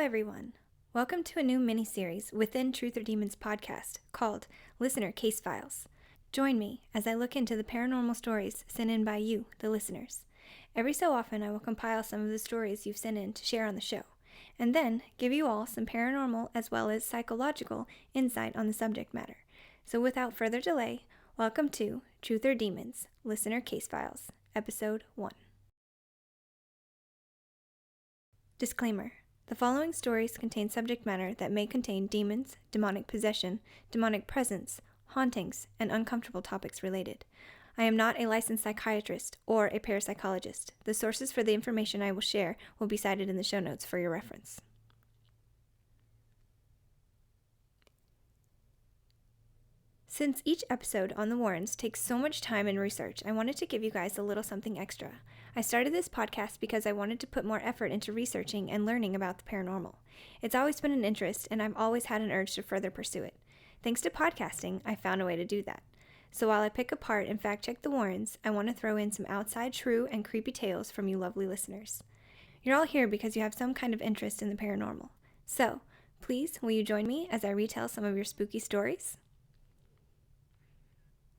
everyone. Welcome to a new mini-series within Truth or Demons podcast called Listener Case Files. Join me as I look into the paranormal stories sent in by you, the listeners. Every so often I will compile some of the stories you've sent in to share on the show, and then give you all some paranormal as well as psychological insight on the subject matter. So without further delay, welcome to Truth or Demons, Listener Case Files, Episode 1. Disclaimer. The following stories contain subject matter that may contain demons, demonic possession, demonic presence, hauntings, and uncomfortable topics related. I am not a licensed psychiatrist or a parapsychologist. The sources for the information I will share will be cited in the show notes for your reference. Since each episode on the Warrens takes so much time and research, I wanted to give you guys a little something extra. I started this podcast because I wanted to put more effort into researching and learning about the paranormal. It's always been an interest, and I've always had an urge to further pursue it. Thanks to podcasting, I found a way to do that. So while I pick apart and fact-check the Warrens, I want to throw in some outside true and creepy tales from you lovely listeners. You're all here because you have some kind of interest in the paranormal. So, please, will you join me as I retell some of your spooky stories?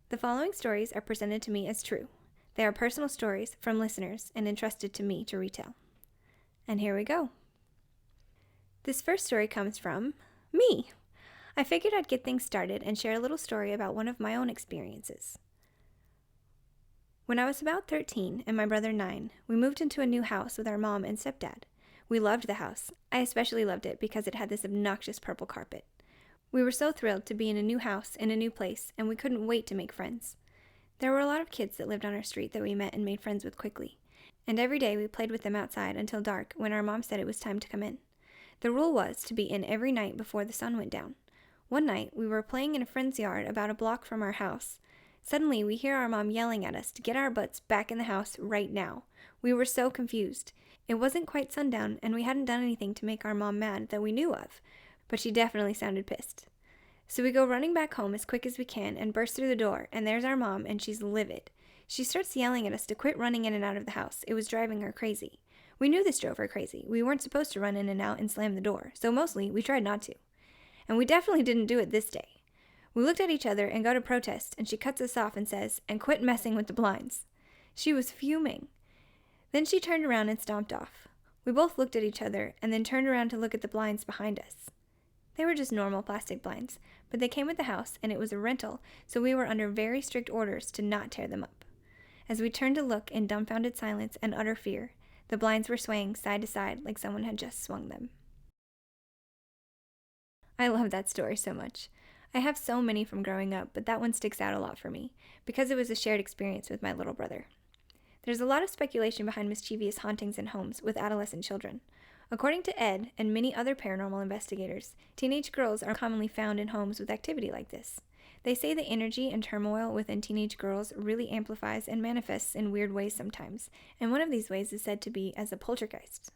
The following stories are presented to me as true. They are personal stories from listeners and entrusted to me to retell. And here we go. This first story comes from me. I figured I'd get things started and share a little story about one of my own experiences. When I was about 13 and my brother 9, we moved into a new house with our mom and stepdad. We loved the house. I especially loved it because it had this obnoxious purple carpet. We were so thrilled to be in a new house, in a new place, and we couldn't wait to make friends. There were a lot of kids that lived on our street that we met and made friends with quickly, and every day we played with them outside until dark when our mom said it was time to come in. The rule was to be in every night before the sun went down. One night, we were playing in a friend's yard about a block from our house. Suddenly, we hear our mom yelling at us to get our butts back in the house right now. We were so confused. It wasn't quite sundown, and we hadn't done anything to make our mom mad that we knew of, but she definitely sounded pissed. So we go running back home as quick as we can and burst through the door, and there's our mom, and she's livid. She starts yelling at us to quit running in and out of the house. It was driving her crazy. We knew this drove her crazy. We weren't supposed to run in and out and slam the door, so mostly we tried not to. And we definitely didn't do it this day. We looked at each other and go to protest, and she cuts us off and says, "And quit messing with the blinds." She was fuming. Then she turned around and stomped off. We both looked at each other and then turned around to look at the blinds behind us. They were just normal plastic blinds, but they came with the house and it was a rental, so we were under very strict orders to not tear them up. As we turned to look in dumbfounded silence and utter fear, the blinds were swaying side to side like someone had just swung them. I love that story so much. I have so many from growing up, but that one sticks out a lot for me, because it was a shared experience with my little brother. There's a lot of speculation behind mischievous hauntings in homes with adolescent children. According to Ed and many other paranormal investigators, teenage girls are commonly found in homes with activity like this. They say the energy and turmoil within teenage girls really amplifies and manifests in weird ways sometimes, and one of these ways is said to be as a poltergeist.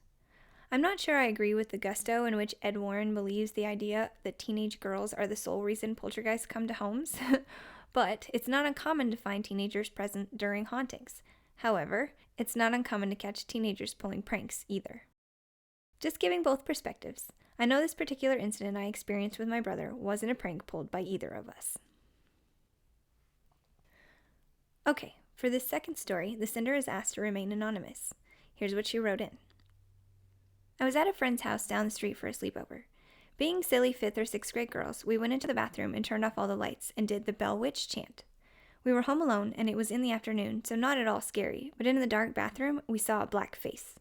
I'm not sure I agree with the gusto in which Ed Warren believes the idea that teenage girls are the sole reason poltergeists come to homes, but it's not uncommon to find teenagers present during hauntings. However, it's not uncommon to catch teenagers pulling pranks either. Just giving both perspectives, I know this particular incident I experienced with my brother wasn't a prank pulled by either of us. Okay, for this second story, the sender is asked to remain anonymous. Here's what she wrote in. I was at a friend's house down the street for a sleepover. Being silly 5th or 6th grade girls, we went into the bathroom and turned off all the lights and did the Bell Witch chant. We were home alone and it was in the afternoon, so not at all scary, but in the dark bathroom, we saw a black face.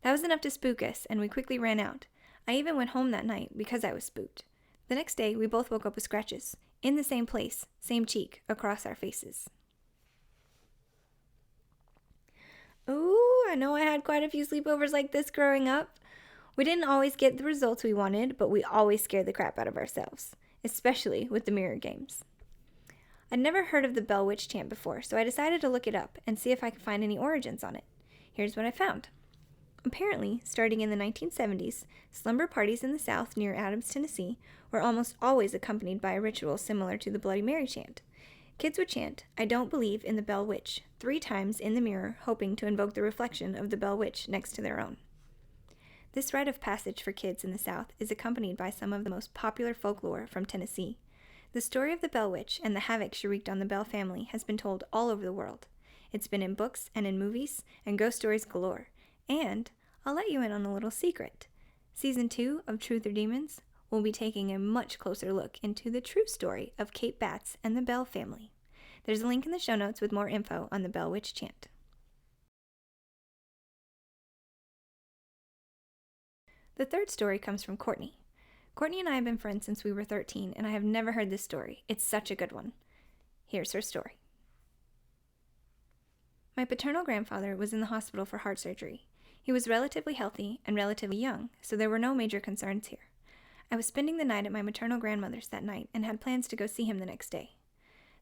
That was enough to spook us, and we quickly ran out. I even went home that night because I was spooked. The next day, we both woke up with scratches, in the same place, same cheek, across our faces. Ooh, I know I had quite a few sleepovers like this growing up. We didn't always get the results we wanted, but we always scared the crap out of ourselves, especially with the mirror games. I'd never heard of the Bell Witch chant before, so I decided to look it up and see if I could find any origins on it. Here's what I found. Apparently, starting in the 1970s, slumber parties in the South near Adams, Tennessee, were almost always accompanied by a ritual similar to the Bloody Mary chant. Kids would chant, "I don't believe in the Bell Witch," 3 times in the mirror, hoping to invoke the reflection of the Bell Witch next to their own. This rite of passage for kids in the South is accompanied by some of the most popular folklore from Tennessee. The story of the Bell Witch and the havoc she wreaked on the Bell family has been told all over the world. It's been in books and in movies, and ghost stories galore. And I'll let you in on a little secret. Season 2 of Truth or Demons will be taking a much closer look into the true story of Kate Batts and the Bell family. There's a link in the show notes with more info on the Bell Witch chant. The third story comes from Courtney. Courtney and I have been friends since we were 13, and I have never heard this story. It's such a good one. Here's her story. My paternal grandfather was in the hospital for heart surgery. He was relatively healthy and relatively young, so there were no major concerns here. I was spending the night at my maternal grandmother's that night and had plans to go see him the next day.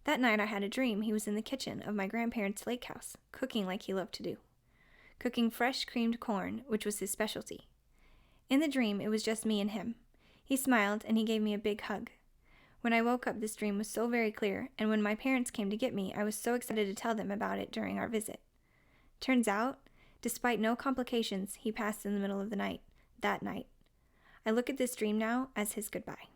That night I had a dream he was in the kitchen of my grandparents' lake house, cooking like he loved to do. Cooking fresh creamed corn, which was his specialty. In the dream, it was just me and him. He smiled, and he gave me a big hug. When I woke up, this dream was so very clear, and when my parents came to get me, I was so excited to tell them about it during our visit. Turns out, despite no complications, he passed in the middle of the night, that night. I look at this dream now as his goodbye.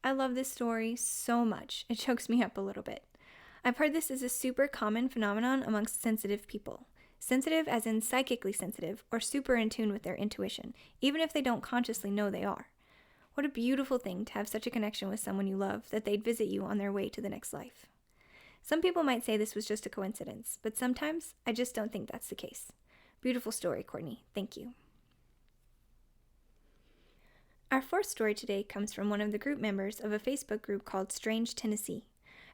I love this story so much, it chokes me up a little bit. I've heard this is a super common phenomenon amongst sensitive people. Sensitive as in psychically sensitive, or super in tune with their intuition, even if they don't consciously know they are. What a beautiful thing to have such a connection with someone you love that they'd visit you on their way to the next life. Some people might say this was just a coincidence, but sometimes I just don't think that's the case. Beautiful story, Courtney. Thank you. Our fourth story today comes from one of the group members of a Facebook group called Strange Tennessee,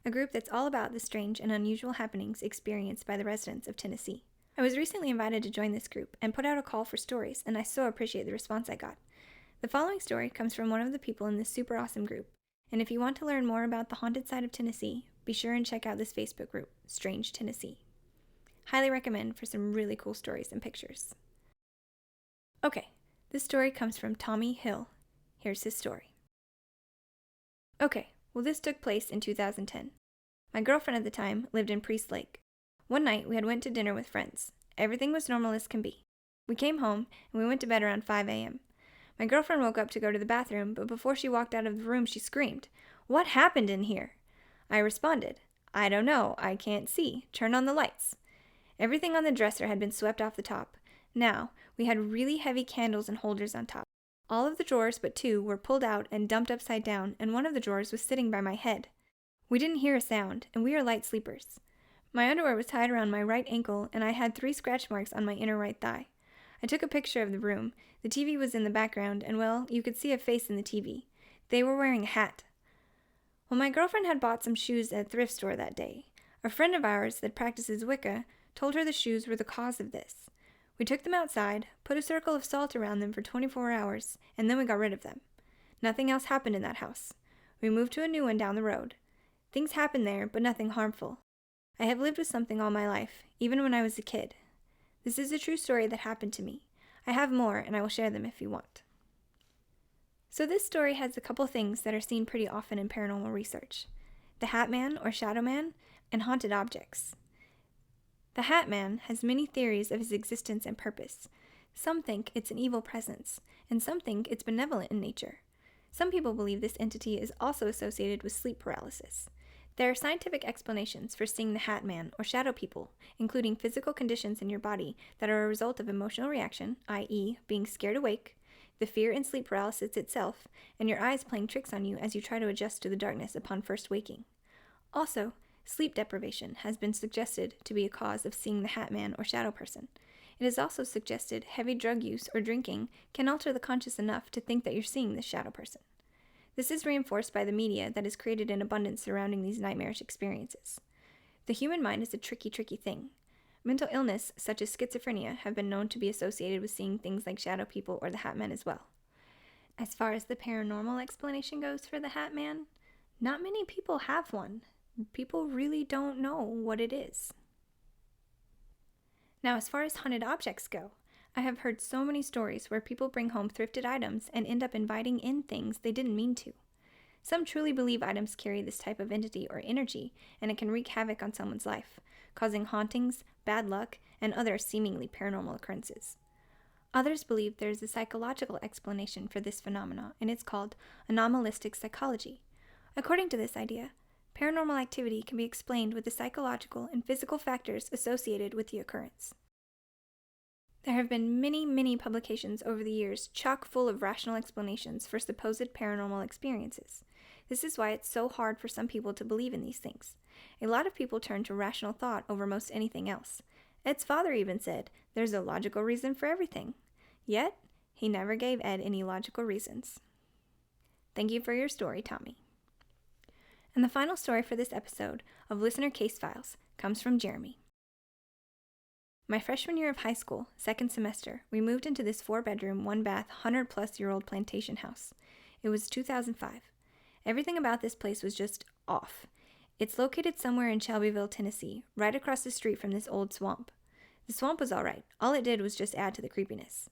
a group that's all about the strange and unusual happenings experienced by the residents of Tennessee. I was recently invited to join this group and put out a call for stories, and I so appreciate the response I got. The following story comes from one of the people in this super awesome group, and if you want to learn more about the haunted side of Tennessee, be sure and check out this Facebook group, Strange Tennessee. Highly recommend for some really cool stories and pictures. Okay, this story comes from Tommy Hill. Here's his story. Okay, well this took place in 2010. My girlfriend at the time lived in Priest Lake. One night, we had went to dinner with friends. Everything was normal as can be. We came home, and we went to bed around 5 a.m. My girlfriend woke up to go to the bathroom, but before she walked out of the room, she screamed, "What happened in here?" I responded, "I don't know. I can't see. Turn on the lights." Everything on the dresser had been swept off the top. Now, we had really heavy candles and holders on top. All of the drawers but 2 were pulled out and dumped upside down, and one of the drawers was sitting by my head. We didn't hear a sound, and we are light sleepers. My underwear was tied around my right ankle, and I had 3 scratch marks on my inner right thigh. I took a picture of the room. The TV was in the background, and well, you could see a face in the TV. They were wearing a hat. Well, my girlfriend had bought some shoes at a thrift store that day. A friend of ours that practices Wicca told her the shoes were the cause of this. We took them outside, put a circle of salt around them for 24 hours, and then we got rid of them. Nothing else happened in that house. We moved to a new one down the road. Things happened there, but nothing harmful. I have lived with something all my life, even when I was a kid. This is a true story that happened to me. I have more, and I will share them if you want. So this story has a couple things that are seen pretty often in paranormal research. The Hat Man or Shadow Man, and haunted objects. The Hat Man has many theories of his existence and purpose. Some think it's an evil presence, and some think it's benevolent in nature. Some people believe this entity is also associated with sleep paralysis. There are scientific explanations for seeing the Hat Man or shadow people, including physical conditions in your body that are a result of emotional reaction, i.e., being scared awake, the fear and sleep paralysis itself, and your eyes playing tricks on you as you try to adjust to the darkness upon first waking. Also, sleep deprivation has been suggested to be a cause of seeing the Hat Man or shadow person. It is also suggested heavy drug use or drinking can alter the conscious enough to think that you're seeing this shadow person. This is reinforced by the media that is created in abundance surrounding these nightmarish experiences. The human mind is a tricky thing. Mental illness, such as schizophrenia, have been known to be associated with seeing things like shadow people or the Hat Man as well. As far as the paranormal explanation goes for the Hat Man, not many people have one. People really don't know what it is. Now, as far as haunted objects go, I have heard so many stories where people bring home thrifted items and end up inviting in things they didn't mean to. Some truly believe items carry this type of entity or energy, and it can wreak havoc on someone's life, causing hauntings, bad luck, and other seemingly paranormal occurrences. Others believe there is a psychological explanation for this phenomena, and it's called anomalistic psychology. According to this idea, paranormal activity can be explained with the psychological and physical factors associated with the occurrence. There have been many publications over the years chock full of rational explanations for supposed paranormal experiences. This is why it's so hard for some people to believe in these things. A lot of people turn to rational thought over most anything else. Ed's father even said, "There's a logical reason for everything." Yet, he never gave Ed any logical reasons. Thank you for your story, Tommy. And the final story for this episode of Listener Case Files comes from Jeremy. My freshman year of high school, second semester, we moved into this 4-bedroom, 1-bath, 100-plus-year-old plantation house. It was 2005. Everything about this place was just off. It's located somewhere in Shelbyville, Tennessee, right across the street from this old swamp. The swamp was alright. All it did was just add to the creepiness.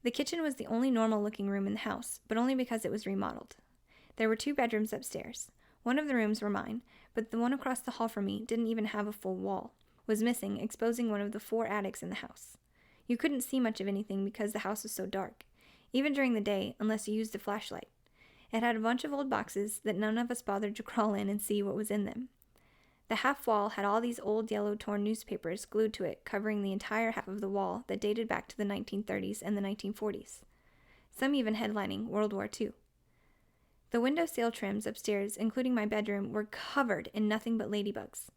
The kitchen was the only normal-looking room in the house, but only because it was remodeled. There were 2 bedrooms upstairs. One of the rooms were mine, but the one across the hall from me didn't even have a full wall. Was missing, exposing one of the 4 attics in the house. You couldn't see much of anything because the house was so dark, even during the day, unless you used a flashlight. It had a bunch of old boxes that none of us bothered to crawl in and see what was in them. The half wall had all these old yellow torn newspapers glued to it, covering the entire half of the wall that dated back to the 1930s and the 1940s. Some even headlining World War II. The windowsill trims upstairs, including my bedroom, were covered in nothing but ladybugs.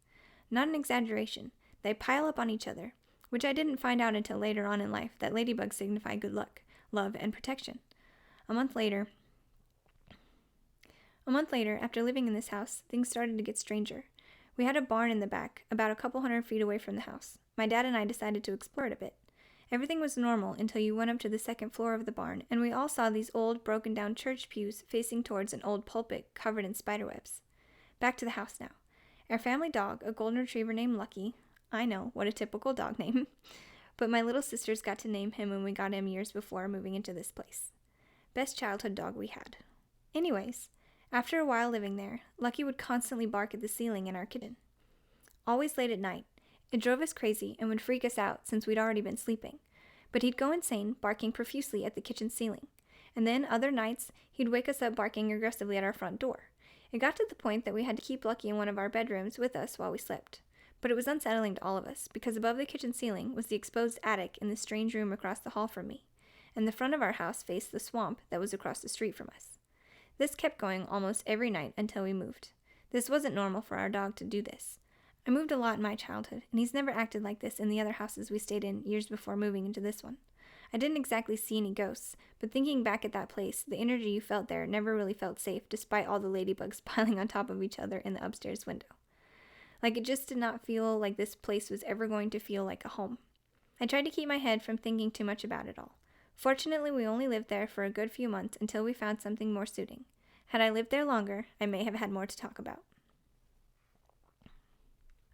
Not an exaggeration. They pile up on each other, which I didn't find out until later on in life that ladybugs signify good luck, love, and protection. A month later, after living in this house, things started to get stranger. We had a barn in the back, about a couple 100 feet away from the house. My dad and I decided to explore it a bit. Everything was normal until you went up to the second floor of the barn, and we all saw these old, broken-down church pews facing towards an old pulpit covered in spiderwebs. Back to the house now. Our family dog, a golden retriever named Lucky. I know, what a typical dog name. But my little sisters got to name him when we got him years before moving into this place. Best childhood dog we had. Anyways, after a while living there, Lucky would constantly bark at the ceiling in our kitchen. Always late at night. It drove us crazy and would freak us out since we'd already been sleeping. But he'd go insane, barking profusely at the kitchen ceiling. And then, other nights, he'd wake us up barking aggressively at our front door. It got to the point that we had to keep Lucky in one of our bedrooms with us while we slept. But it was unsettling to all of us, because above the kitchen ceiling was the exposed attic in the strange room across the hall from me, and the front of our house faced the swamp that was across the street from us. This kept going almost every night until we moved. This wasn't normal for our dog to do this. I moved a lot in my childhood, and he's never acted like this in the other houses we stayed in years before moving into this one. I didn't exactly see any ghosts, but thinking back at that place, the energy you felt there never really felt safe despite all the ladybugs piling on top of each other in the upstairs window. Like, it just did not feel like this place was ever going to feel like a home. I tried to keep my head from thinking too much about it all. Fortunately, we only lived there for a good few months until we found something more suiting. Had I lived there longer, I may have had more to talk about.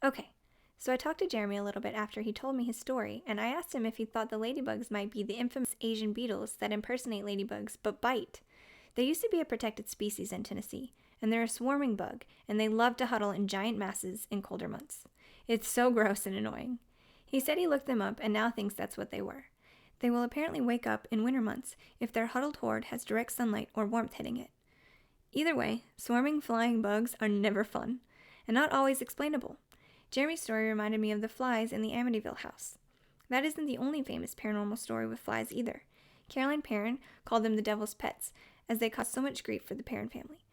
Okay. So I talked to Jeremy a little bit after he told me his story, and I asked him if he thought the ladybugs might be the infamous Asian beetles that impersonate ladybugs but bite. They used to be a protected species in Tennessee, and they're a swarming bug, and they love to huddle in giant masses in colder months. It's so gross and annoying. He said he looked them up and now thinks that's what they were. They will apparently wake up in winter months if their huddled horde has direct sunlight or warmth hitting it. Either way, swarming flying bugs are never fun, and not always explainable. Jeremy's story reminded me of the flies in the Amityville house. That isn't the only famous paranormal story with flies either. Caroline Perrin called them the devil's pets, as they caused so much grief for the Perrin family.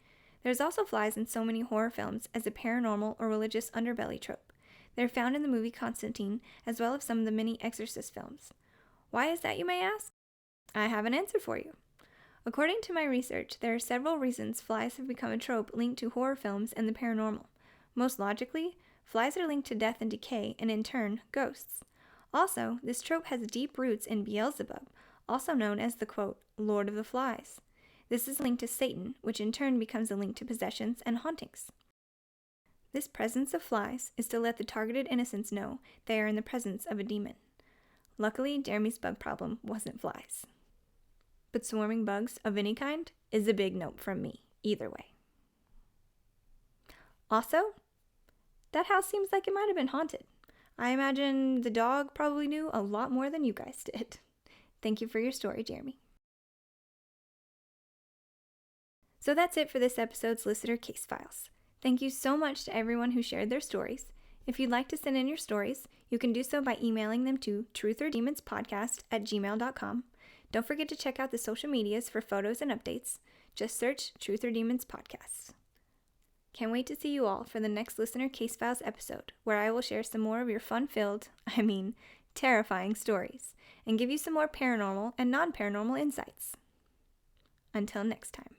There's also flies in so many horror films as a paranormal or religious underbelly trope. They're found in the movie Constantine, as well as some of the many Exorcist films. Why is that, you may ask? I have an answer for you. According to my research, there are several reasons flies have become a trope linked to horror films and the paranormal. Most logically, flies are linked to death and decay, and in turn, ghosts. Also, this trope has deep roots in Beelzebub, also known as the, quote, Lord of the Flies. This is linked to Satan, which in turn becomes a link to possessions and hauntings. This presence of flies is to let the targeted innocents know they are in the presence of a demon. Luckily, Jeremy's bug problem wasn't flies. But swarming bugs of any kind is a big nope from me, either way. Also, that house seems like it might have been haunted. I imagine the dog probably knew a lot more than you guys did. Thank you for your story, Jeremy. So that's it for this episode's listener case files. Thank you so much to everyone who shared their stories. If you'd like to send in your stories, you can do so by emailing them to truthordemonspodcast@gmail.com. Don't forget to check out the social medias for photos and updates. Just search Truth or Demons Podcast. Can't wait to see you all for the next Listener Case Files episode, where I will share some more of your fun-filled, terrifying stories, and give you some more paranormal and non-paranormal insights. Until next time.